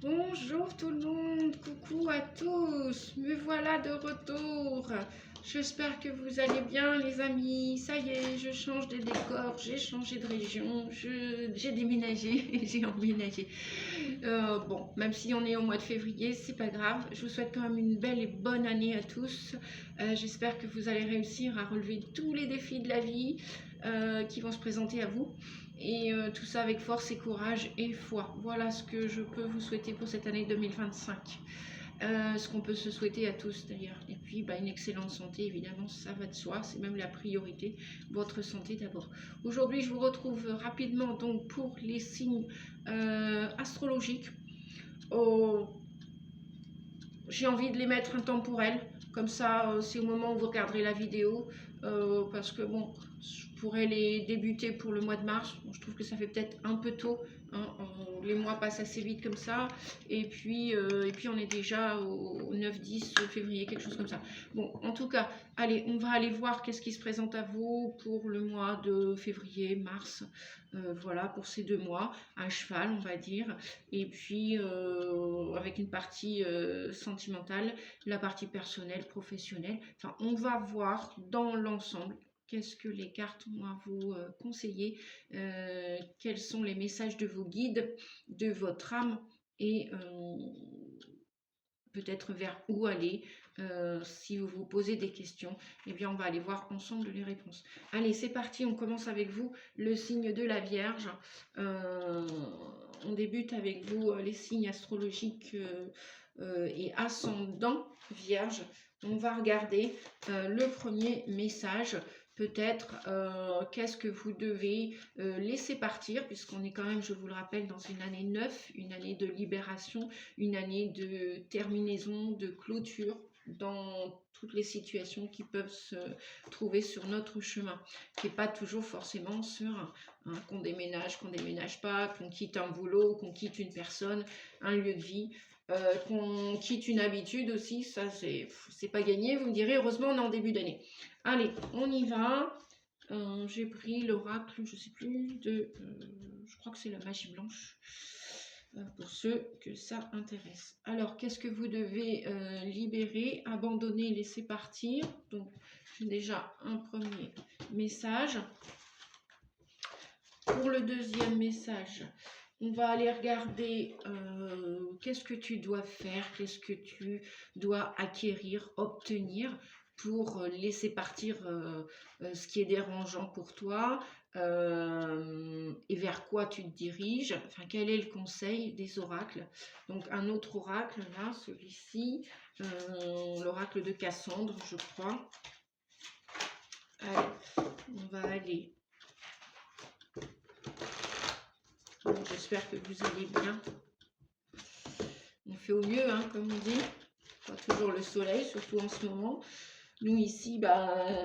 Bonjour tout le monde, coucou à tous, me voilà de retour. J'espère que vous allez bien les amis. Ça y est, je change de décor, j'ai changé de région, j'ai déménagé, j'ai emménagé. Bon, même si on est au mois de février, c'est pas grave. Je vous souhaite quand même une belle et bonne année à tous. J'espère que vous allez réussir à relever tous les défis de la vie qui vont se présenter à vous. Et tout ça avec force et courage et foi. Voilà ce que je peux vous souhaiter pour cette année 2025. Ce qu'on peut se souhaiter à tous d'ailleurs. Et puis une excellente santé, évidemment, ça va de soi, c'est même la priorité, votre santé d'abord. Aujourd'hui, je vous retrouve rapidement donc pour les signes astrologiques. J'ai envie de les mettre intemporels, comme ça c'est au moment où vous regarderez la vidéo, parce que bon, je pourrais les débuter pour le mois de mars. Bon, je trouve que ça fait peut-être un peu tôt, hein, les mois passent assez vite comme ça, et puis on est déjà au 9-10 février, quelque chose comme ça. Bon, en tout cas, allez, on va aller voir qu'est-ce qui se présente à vous pour le mois de février, mars, voilà, pour ces 2 mois, à cheval on va dire, et puis avec une partie sentimentale, la partie personnelle, professionnelle. Enfin, on va voir dans l'ensemble qu'est-ce que les cartes ont à vous conseiller, quels sont les messages de vos guides, de votre âme, et peut-être vers où aller. Si vous vous posez des questions, eh bien on va aller voir ensemble les réponses. Allez, c'est parti, on commence avec vous, le signe de la Vierge. On débute avec vous les signes astrologiques et ascendant Vierge. On va regarder le premier message. Peut-être qu'est-ce que vous devez laisser partir, puisqu'on est quand même, je vous le rappelle, dans une année 9, une année de libération, une année de terminaison, de clôture dans toutes les situations qui peuvent se trouver sur notre chemin, qui n'est pas toujours forcément sur qu'on déménage pas, qu'on quitte un boulot, qu'on quitte une personne, un lieu de vie, qu'on quitte une habitude aussi. Ça c'est pas gagné, vous me direz. Heureusement on est en début d'année. Allez, on y va. J'ai pris l'oracle, je sais plus, je crois que c'est la magie blanche, pour ceux que ça intéresse. Alors, qu'est-ce que vous devez libérer, abandonner, laisser partir? Donc, j'ai déjà un premier message. Pour le deuxième message, on va aller regarder qu'est-ce que tu dois faire, qu'est-ce que tu dois acquérir, obtenir pour laisser partir ce qui est dérangeant pour toi, et vers quoi tu te diriges. Enfin, quel est le conseil des oracles? Donc un autre oracle là, celui-ci, l'oracle de Cassandre, je crois. Allez, on va aller. J'espère que vous allez bien. On fait au mieux, hein, comme on dit. Pas toujours le soleil, surtout en ce moment. Nous ici,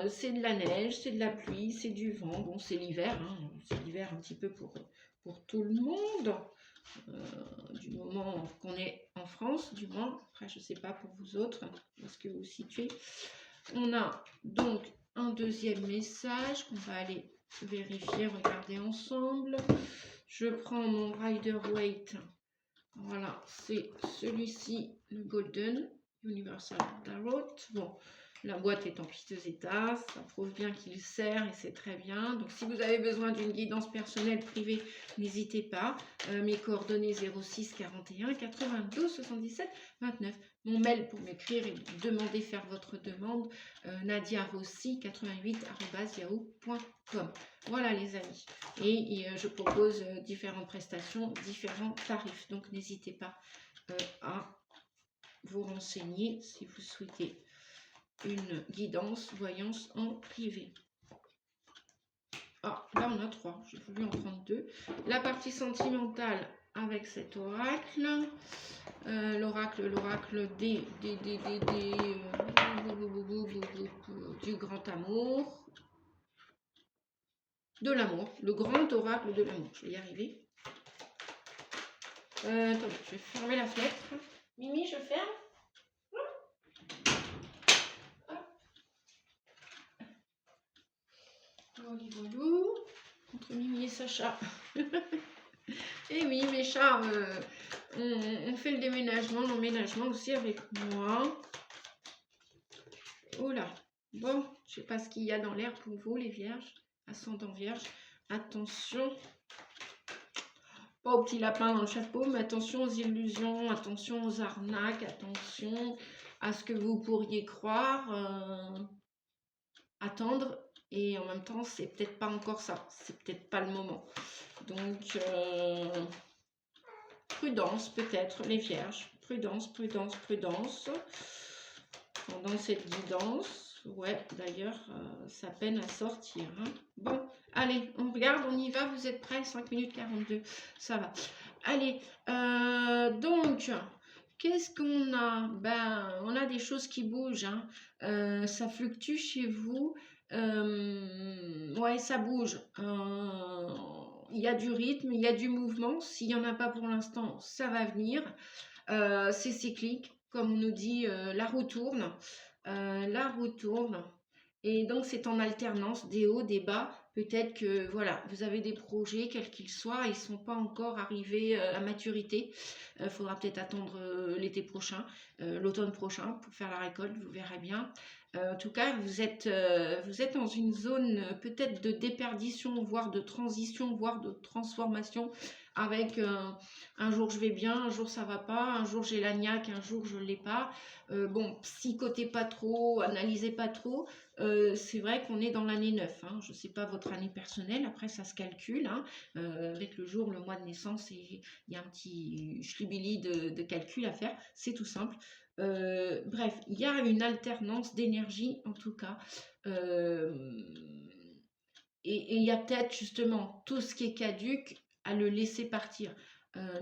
c'est de la neige, c'est de la pluie, c'est du vent. Bon, c'est l'hiver, hein. C'est l'hiver un petit peu pour tout le monde. Du moment qu'on est en France, du moins. Après, je ne sais pas pour vous autres, où est-ce que vous vous situez. On a donc un deuxième message qu'on va aller vérifier, regarder ensemble. Je prends mon Rider-Waite. Voilà, c'est celui-ci, le Golden Universal Tarot. Bon, la boîte est en piteux état, ça prouve bien qu'il sert et c'est très bien. Donc si vous avez besoin d'une guidance personnelle privée, n'hésitez pas. Mes coordonnées 06 41 92 77 29. Mon mail pour m'écrire et demander faire votre demande, nadiarossi88@yahoo.com. Voilà les amis. Et je propose différentes prestations, différents tarifs. Donc n'hésitez pas à vous renseigner si vous souhaitez une guidance, voyance en privé. Ah, là on a 3, j'ai voulu en prendre 2. La partie sentimentale avec cet oracle, l'oracle du grand amour, de l'amour, le grand oracle de l'amour. Je vais y arriver. Attendez, je vais fermer la fenêtre. Mimi, je ferme. Voilà, entre Mimi et Sacha. Et oui, mes chats, on fait le déménagement, l'emménagement aussi avec moi. Oh là, bon, je sais pas ce qu'il y a dans l'air pour vous, les vierges, ascendant vierge. Attention, pas aux petits lapins dans le chapeau, mais attention aux illusions, attention aux arnaques, attention à ce que vous pourriez croire, attendre. Et en même temps, c'est peut-être pas encore ça, c'est peut-être pas le moment. Donc, prudence peut-être, les vierges. Prudence, prudence, prudence. Pendant cette guidance. Ouais, d'ailleurs, ça peine à sortir. Hein. Bon, allez, on regarde, on y va. Vous êtes prêts? 5 minutes 42. Ça va. Allez, donc, qu'est-ce qu'on a? Ben, on a des choses qui bougent. Hein. Ça fluctue chez vous. Ouais, ça bouge. Il y a du rythme, il y a du mouvement. S'il n'y en a pas pour l'instant, ça va venir. C'est cyclique, comme on nous dit, la roue tourne. La roue tourne. Et donc, c'est en alternance, des hauts, des bas. Peut-être que, voilà, vous avez des projets, quels qu'ils soient, ils ne sont pas encore arrivés à maturité. Il faudra peut-être attendre l'été prochain, l'automne prochain, pour faire la récolte, vous verrez bien. En tout cas, vous êtes dans une zone peut-être de déperdition, voire de transition, voire de transformation, avec un jour je vais bien, un jour ça va pas, un jour j'ai la niaque, un jour je l'ai pas. Bon, psychotez pas trop, analysez pas trop. C'est vrai qu'on est dans l'année 9. Hein. Je ne sais pas votre année personnelle, après ça se calcule. Hein. Avec le jour, le mois de naissance, il y a un petit schlibili de calcul à faire. C'est tout simple. Bref, il y a une alternance d'énergie en tout cas. Et il y a peut-être justement tout ce qui est caduque à le laisser partir.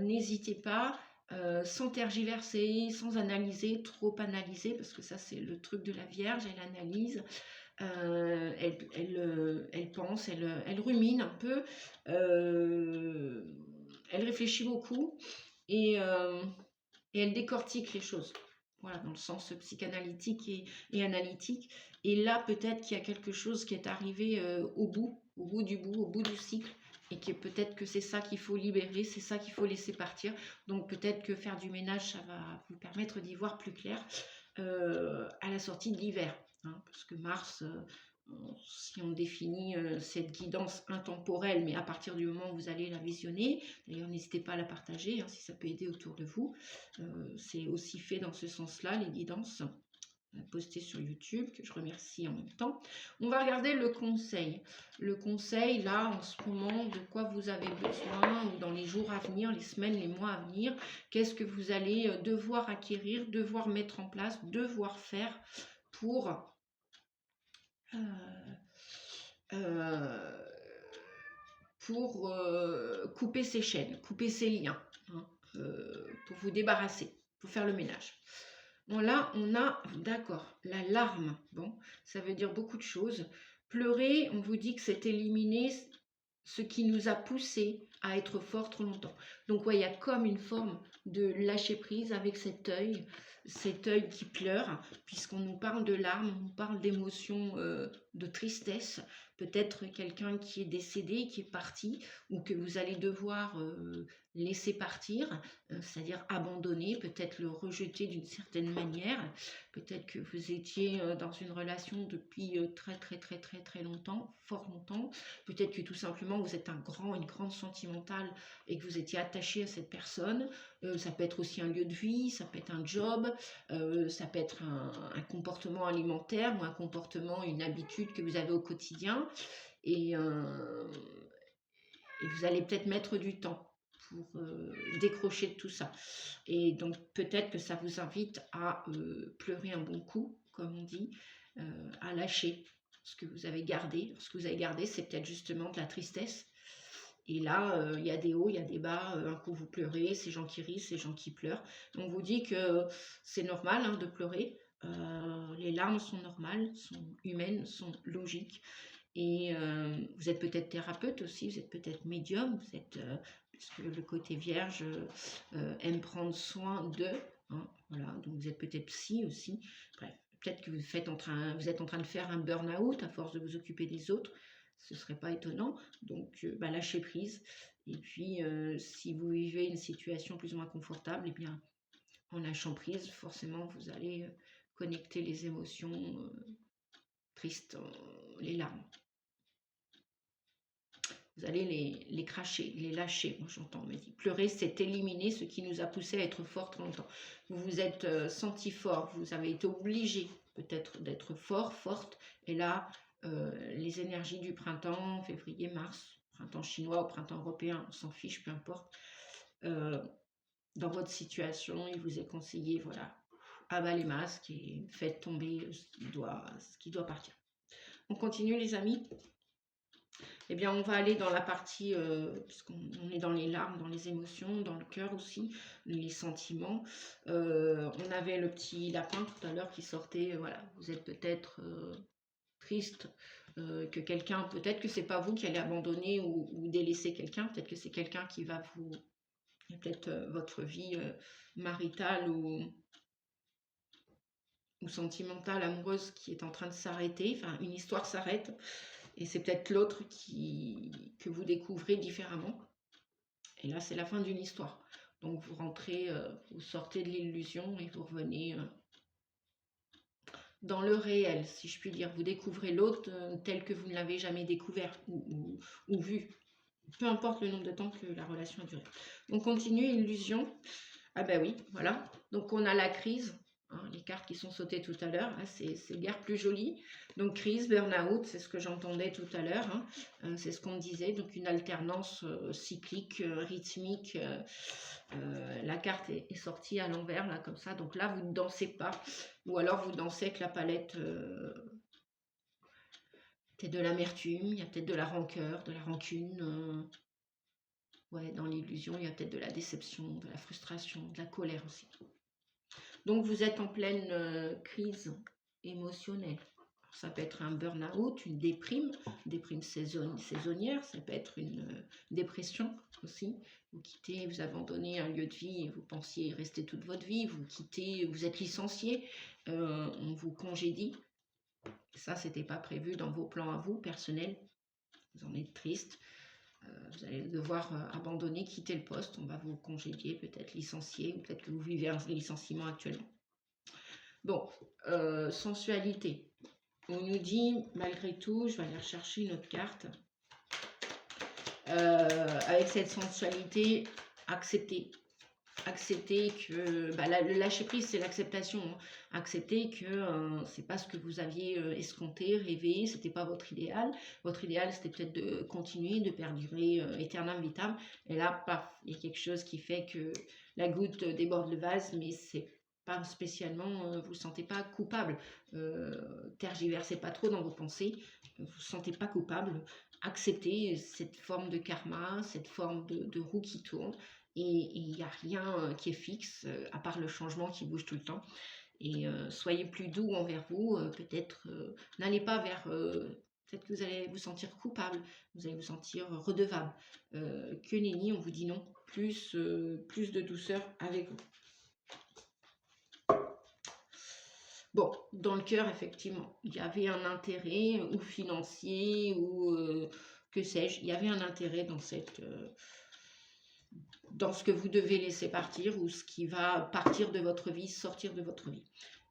N'hésitez pas, sans tergiverser, sans analyser, trop analyser, parce que ça c'est le truc de la Vierge, elle analyse, elle pense, elle rumine un peu, elle réfléchit beaucoup et elle décortique les choses. Voilà, dans le sens psychanalytique et analytique. Et là, peut-être qu'il y a quelque chose qui est arrivé au bout du bout, au bout du cycle, et que peut-être que c'est ça qu'il faut libérer, c'est ça qu'il faut laisser partir. Donc peut-être que faire du ménage, ça va vous permettre d'y voir plus clair à la sortie de l'hiver. Hein, parce que Mars, si on définit cette guidance intemporelle, mais à partir du moment où vous allez la visionner, d'ailleurs n'hésitez pas à la partager hein, si ça peut aider autour de vous. C'est aussi fait dans ce sens-là, les guidances postées sur YouTube, que je remercie en même temps. On va regarder le conseil. Le conseil, là, en ce moment, de quoi vous avez besoin, ou dans les jours à venir, les semaines, les mois à venir, qu'est-ce que vous allez devoir acquérir, devoir mettre en place, devoir faire pour couper ces chaînes, couper ces liens, hein, pour vous débarrasser, pour faire le ménage. Bon, là, on a, d'accord, la larme. Bon, ça veut dire beaucoup de choses. Pleurer, on vous dit que c'est éliminer ce qui nous a poussé à être fort trop longtemps. Donc, ouais, il y a comme une forme de lâcher prise avec cet œil qui pleure, puisqu'on nous parle de larmes, on nous parle d'émotions, de tristesse, peut-être quelqu'un qui est décédé, qui est parti, ou que vous allez devoir laisser partir, c'est-à-dire abandonner, peut-être le rejeter d'une certaine manière, peut-être que vous étiez dans une relation depuis très très très très très longtemps, fort longtemps, peut-être que tout simplement vous êtes une grande sentimentale et que vous étiez attaché à cette personne, ça peut être aussi un lieu de vie, ça peut être un job, ça peut être un comportement alimentaire ou un comportement, une habitude que vous avez au quotidien et vous allez peut-être mettre du temps pour décrocher de tout ça. Et donc peut-être que ça vous invite à pleurer un bon coup, comme on dit, à lâcher ce que vous avez gardé. Ce que vous avez gardé, c'est peut-être justement de la tristesse. Et là, il y a des hauts, il y a des bas. Un coup, vous pleurez, ces gens qui rient, ces gens qui pleurent. On vous dit que c'est normal hein, de pleurer. Les larmes sont normales, sont humaines, sont logiques. Et vous êtes peut-être thérapeute aussi, vous êtes peut-être médium, vous êtes, parce que le côté vierge aime prendre soin d'eux. Hein, voilà, donc vous êtes peut-être psy aussi. Bref, peut-être que vous êtes en train de faire un burn-out à force de vous occuper des autres. ce ne serait pas étonnant. Donc, bah, lâchez prise. Et puis, si vous vivez une situation plus ou moins confortable, eh bien, en lâchant prise, forcément, vous allez connecter les émotions tristes, les larmes. Vous allez les cracher, les lâcher, moi j'entends, mais pleurer, c'est éliminer ce qui nous a poussé à être fort trop longtemps. Vous vous êtes senti fort, vous avez été obligé peut-être d'être fort, forte, et là, les énergies du printemps, février, mars, printemps chinois ou printemps européen, on s'en fiche, peu importe, dans votre situation, il vous est conseillé, voilà, abat les masques et faites tomber ce qui doit partir. On continue les amis. Eh bien, on va aller dans la partie, puisqu'on est dans les larmes, dans les émotions, dans le cœur aussi, les sentiments. On avait le petit lapin tout à l'heure qui sortait, voilà, vous êtes peut-être triste, que quelqu'un, peut-être que c'est pas vous qui allez abandonner ou délaisser quelqu'un, peut-être que c'est quelqu'un qui va vous, peut-être votre vie maritale ou sentimentale, amoureuse qui est en train de s'arrêter, enfin une histoire s'arrête. Et c'est peut-être l'autre que vous découvrez différemment. Et là, c'est la fin d'une histoire. Donc, vous rentrez, vous sortez de l'illusion et vous revenez dans le réel, si je puis dire. Vous découvrez l'autre tel que vous ne l'avez jamais découvert ou vu. Peu importe le nombre de temps que la relation a duré. On continue, illusion. Ah ben oui, voilà. Donc, on a la crise. Hein, les cartes qui sont sautées tout à l'heure, hein, c'est guère plus joli. Donc crise, burn-out, c'est ce que j'entendais tout à l'heure, hein, c'est ce qu'on disait, donc une alternance cyclique, rythmique. La carte est sortie à l'envers, là, comme ça, donc là, vous ne dansez pas, ou alors vous dansez avec la palette, peut-être de l'amertume, il y a peut-être de la rancœur, de la rancune, ouais, dans l'illusion, il y a peut-être de la déception, de la frustration, de la colère aussi. Donc, vous êtes en pleine crise émotionnelle. Ça peut être un burn-out, une déprime saisonnière, ça peut être une dépression aussi. Vous quittez, vous abandonnez un lieu de vie et vous pensiez rester toute votre vie, vous quittez, vous êtes licencié, on vous congédie. Ça, c'était pas prévu dans vos plans à vous, personnels. Vous en êtes triste. Vous allez devoir abandonner, quitter le poste. On va vous congédier, peut-être licencier, ou peut-être que vous vivez un licenciement actuellement. Bon, sensualité. On nous dit, malgré tout, je vais aller rechercher une autre carte. Avec cette sensualité, accepter. Accepter que bah, le lâcher prise, c'est l'acceptation. Hein. Accepter que c'est pas ce que vous aviez escompté, rêvé, c'était pas votre idéal. Votre idéal, c'était peut-être de continuer, de perdurer éternam vitam. Et là, paf, il y a quelque chose qui fait que la goutte déborde le vase, mais c'est pas spécialement, vous ne sentez pas coupable. Tergiversez pas trop dans vos pensées, vous ne vous sentez pas coupable. Acceptez cette forme de karma, cette forme de roue qui tourne. Et il n'y a rien qui est fixe, à part le changement qui bouge tout le temps. Et soyez plus doux envers vous, peut-être n'allez pas vers... peut-être que vous allez vous sentir coupable, vous allez vous sentir redevable. Que nenni, on vous dit non, plus de douceur avec vous. Bon, dans le cœur, effectivement, il y avait un intérêt, ou financier, ou que sais-je, il y avait un intérêt dans dans ce que vous devez laisser partir ou ce qui va partir de votre vie, sortir de votre vie.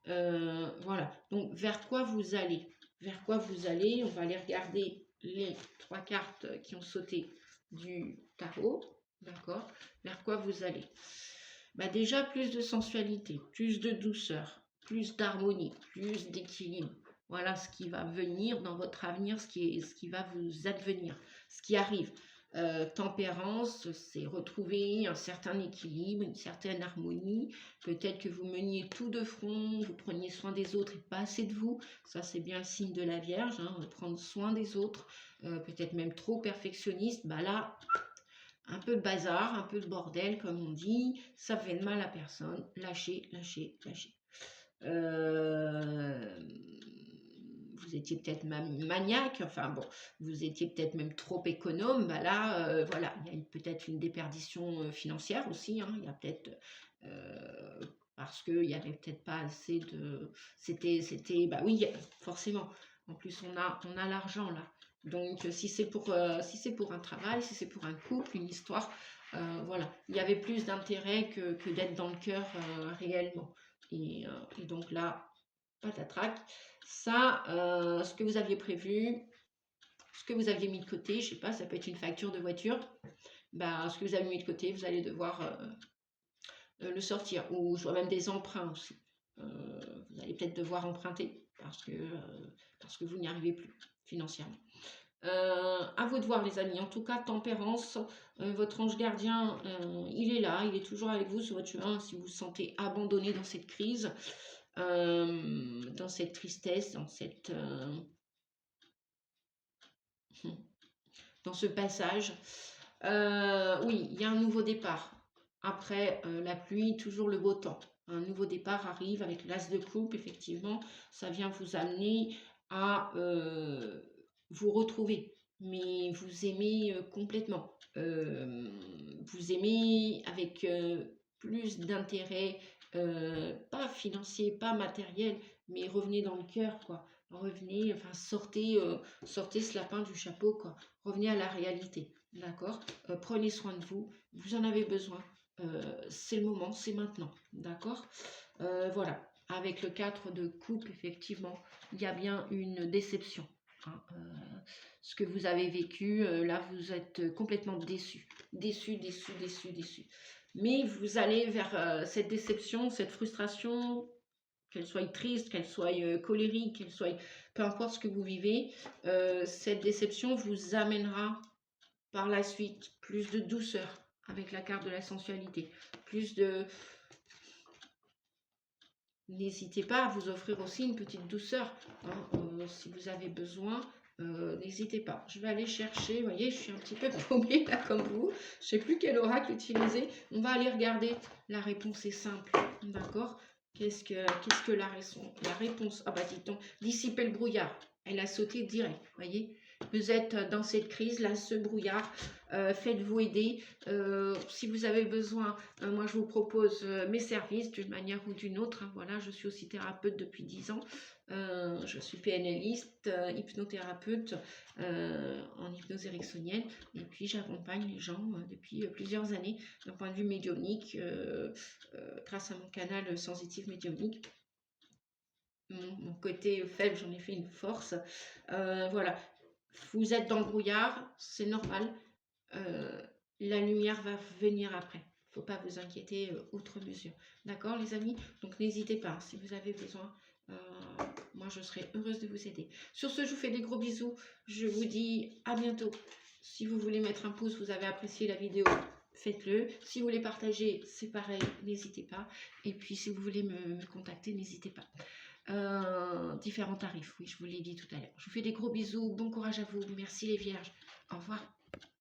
Voilà, donc vers quoi vous allez? Vers quoi vous allez? On va aller regarder les 3 cartes qui ont sauté du tarot, d'accord? Vers quoi vous allez? Bah déjà, plus de sensualité, plus de douceur, plus d'harmonie, plus d'équilibre. Voilà ce qui va venir dans votre avenir, ce qui va vous advenir, ce qui arrive. Tempérance, c'est retrouver un certain équilibre, une certaine harmonie. Peut-être que vous meniez tout de front, vous preniez soin des autres et pas assez de vous. Ça, c'est bien le signe de la Vierge, hein, de prendre soin des autres. Peut-être même trop perfectionniste. Bah là, un peu de bazar, un peu de bordel, comme on dit. Ça fait de mal à personne. Lâchez, lâchez, lâchez. Vous étiez peut-être maniaque, enfin bon, vous étiez peut-être même trop économe, bah là, voilà, il y a peut-être une déperdition financière aussi, hein, il y a peut-être, parce qu'il n'y avait peut-être pas assez de, c'était, bah oui, forcément, en plus on a l'argent là, Donc, si c'est pour un travail, si c'est pour un couple, une histoire, voilà. Il y avait plus d'intérêt que d'être dans le cœur réellement. Et donc là, patatrac, ça, ce que vous aviez prévu, ce que vous aviez mis de côté, je sais pas, ça peut être une facture de voiture, bah, ce que vous avez mis de côté, vous allez devoir le sortir. Ou je vois même des emprunts aussi. Vous allez peut-être devoir emprunter parce que vous n'y arrivez plus financièrement. À vous de voir les amis, en tout cas tempérance, votre ange gardien, il est là, il est toujours avec vous sur votre chemin, si vous vous sentez abandonné dans cette crise, dans cette tristesse, dans ce passage. Oui, il y a un nouveau départ. Après la pluie, toujours le beau temps. Un nouveau départ arrive avec l'as de coupe, effectivement, ça vient vous amener à vous retrouver, mais vous aimez complètement. Vous aimez avec plus d'intérêt, pas financier, pas matériel, mais revenez dans le cœur, quoi. Revenez, enfin sortez ce lapin du chapeau, quoi. Revenez à la réalité, d'accord? Prenez soin de vous, vous en avez besoin. C'est le moment, c'est maintenant, d'accord? Voilà, avec le 4 de coupe, effectivement, il y a bien une déception, hein. Ce que vous avez vécu, là, vous êtes complètement déçu. Déçu, déçu, déçu, déçu. Mais vous allez vers cette déception, cette frustration, qu'elle soit triste, qu'elle soit colérique, qu'elle soit... Peu importe ce que vous vivez, cette déception vous amènera par la suite plus de douceur avec la carte de la sensualité. Plus de... N'hésitez pas à vous offrir aussi une petite douceur, hein, si vous avez besoin. N'hésitez pas. Je vais aller chercher, vous voyez, je suis un petit peu paumée là comme vous. Je ne sais plus quel oracle utiliser. On va aller regarder. La réponse est simple, d'accord? Qu'est-ce que la réponse? Ah bah dites donc, dissiper le brouillard. Elle a sauté direct, vous voyez? Vous êtes dans cette crise, là, ce brouillard. Faites-vous aider. Si vous avez besoin, moi je vous propose mes services d'une manière ou d'une autre, hein. Voilà, je suis aussi thérapeute depuis 10 ans. Je suis PNListe, hypnothérapeute en hypnose ericksonienne. Et puis j'accompagne les gens depuis plusieurs années d'un point de vue médiumnique grâce à mon canal sensitif médiumnique. Mon côté faible, j'en ai fait une force. Voilà, vous êtes dans le brouillard, c'est normal. La lumière va venir après. Il ne faut pas vous inquiéter outre mesure. D'accord les amis? Donc n'hésitez pas, hein, si vous avez besoin, moi je serai heureuse de vous aider. Sur ce, je vous fais des gros bisous. Je vous dis à bientôt. Si vous voulez mettre un pouce, vous avez apprécié la vidéo, faites-le. Si vous voulez partager, c'est pareil, n'hésitez pas. Et puis si vous voulez me contacter, n'hésitez pas. Différents tarifs, oui, je vous l'ai dit tout à l'heure. Je vous fais des gros bisous, bon courage à vous. Merci les vierges. Au revoir.